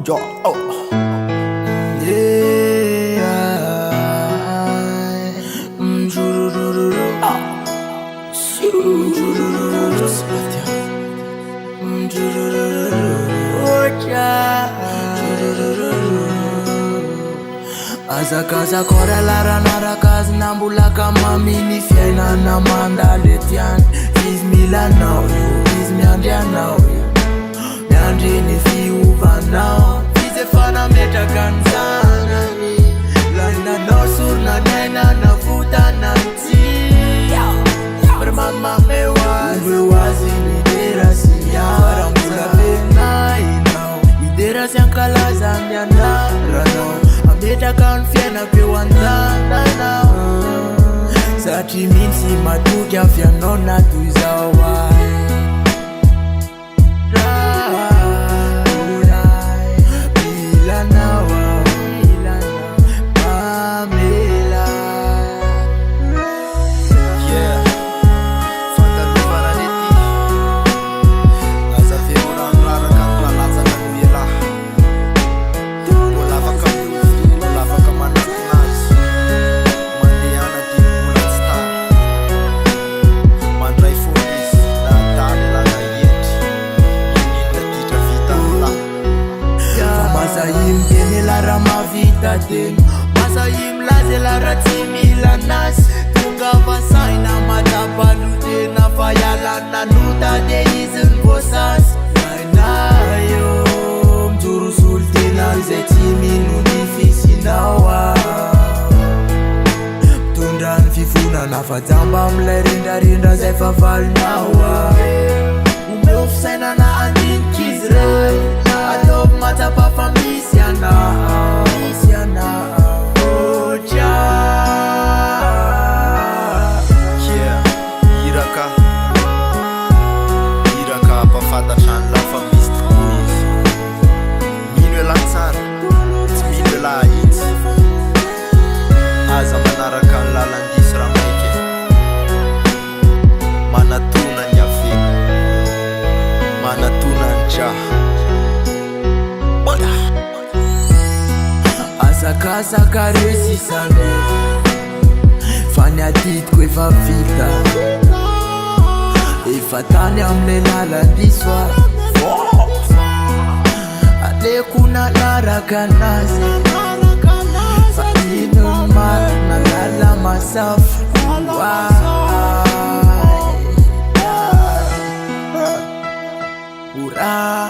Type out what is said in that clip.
Jo, oh. Aza kaza kora lara narakazy nambolaka maminy fiainana mandaly etiany. Izy mila anao io, izy miandry anao io, miandry ny fiovanao. Izy efa nametraka ny zanany, lainanao sorona ny ainana votana ny tia. Mamamame hoazy midera sy miara mbola venainao, midera sy ankalaza ny anaranao, ametraka ny fiainam-peo an-tananao. Satria mihitsy matoky avy anao na toy zao ay. Milanao mamela. Yeah, fandalovana lety aza feonano laraka malatsaka no ela. Mbola afaka miovy, mbola afaka manatona azy, mandeha anaty mbola tsy tany, mandray fony izy na tany na endry, inona ditra vita amina. Masahy miteny lara mavita teny, masahy milaza lara tsy mila nasy. Tonga vasaina matapalotena fa ialana nota de izy ny voasasy. Nainayo mijoro solo tena zay tsy mino ny fisinao a. Mitondra ny fifonana fa jamba amilay rendrarendra zay fa valinao a. Omeo fisainana andinikizy ray, ataovy matsapa fa misy anao, misy anao. Iraka mpafantatra ny lafa misy tokoa izy. Mino ela tsara, tsy mino ela itsy. Aza manaraka ny lalandisy raha maike, manatona ny aveko, manatona ny draha. Asakasaka resisane, fa ny adidiko efa vita, efa tany amle lalandiso a. Aleko nanaraka anazy, fa ino ny marina lala masafo. Ura